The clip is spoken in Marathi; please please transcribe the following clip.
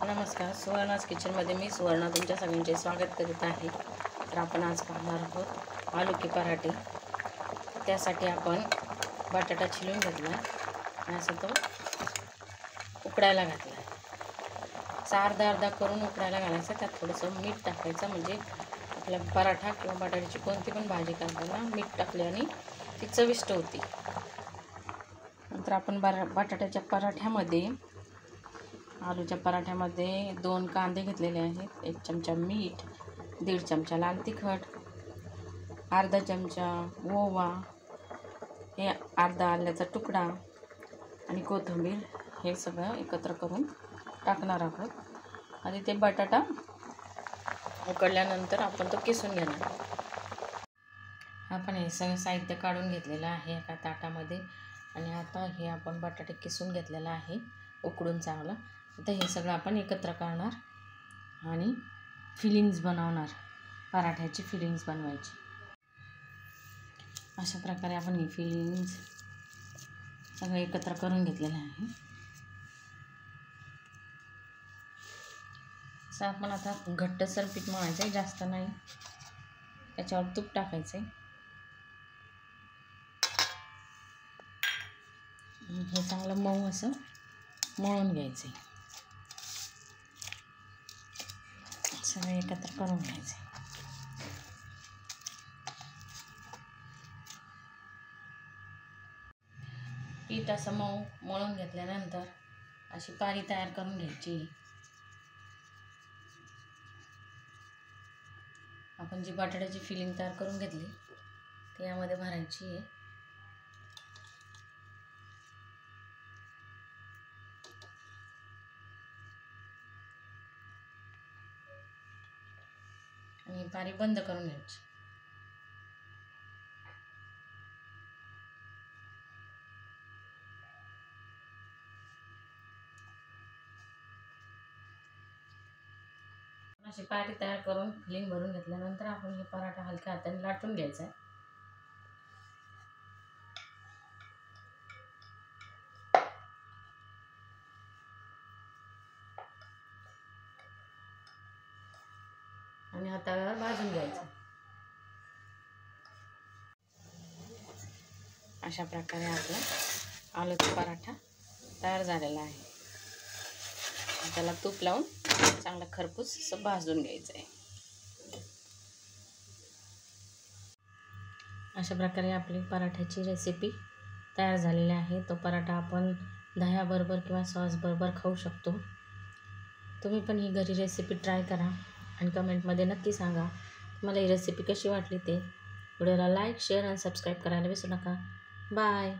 नमस्कार, सुवर्णाज किचनमध्ये मी सुवर्णा तुमच्या सगळ्यांचे स्वागत करीत आहे। तर आपण आज पाहणार आहोत आलू के पराठे। त्यासाठी आपण बटाटा छिलून घेतला आणि असं तो उकडायला घातला। अर्धा करून उकडायला घालायचा। त्यात थोडंसं मीठ टाकायचं, म्हणजे आपला पराठा किंवा बटाट्याची कोणती पण भाजी करताना मीठ टाकल्याने ती चविष्ट होती। नंतर आपण बटाट्याच्या पराठ्यामध्ये आलूच्या पराठ्यामध्ये 2 कांदे घेतलेले आहेत, 1 चमचा मीठ, 1.5 चमचा लाल तिखट, अर्धा चमचा ओवा, हे अर्धा आल्याचा तुकडा आणि कोथिंबीर हे सगळं एकत्र करून टाकणार आहोत। आणि ते बटाटा उकडल्यानंतर आपण तो किसून घेणार। आपण हे सगळं साहित्य काढून घेतलेलं आहे एका ताटामध्ये आणि आता हे आपण बटाटे किसून घेतलेला आहे उकडून चांगलं। आता हे सगळं आपण एकत्र करणार आणि फिलिंग्स बनवणार, पराठ्याची फिलिंग्स बनवायची। अशा प्रकारे आपण ही फिलिंग्स सगळं एकत्र करून घेतलेलं आहे। असं आपण आता घट्टसर पीठ मळायचं आहे, जास्त नाही। त्याच्यावर तूप टाकायचं आहे। हे चांगलं मऊ असं मळून घ्यायचं आहे, सगळं एकत्र करून घ्यायचं। पीठ असं मळून घेतल्यानंतर अशी पारी तयार करून घ्यायची। आपण जी बटाट्याची फिलिंग तयार करून घेतली ती यामध्ये भरायची आहे। आणि पारी बंद करून घ्यायची। अशी पारी तयार करून फिलिंग भरून घेतल्यानंतर आपण हे पराठा हलक्या हाताने लाटून घ्यायचा आहे। आणि हातावर भाजून घ्यायचं। अशा प्रकारे आपला आलूचा पराठा तयार झालेला आहे। त्याला तूप लावून चांगला खरपूस असं भाजून घ्यायचं आहे। अशा प्रकारे आपली पराठ्याची रेसिपी तयार झालेली आहे। तो पराठा आपण दह्याबरोबर किंवा सॉसबरोबर खाऊ शकतो। तुम्ही पण ही घरी रेसिपी ट्राय करा आणि कमेंटमध्ये नक्की सांगा तुम्हाला ही रेसिपी कशी वाटली ते। व्हिडिओला लाईक, शेअर आणि सबस्क्राईब करायला विसरू नका। बाय।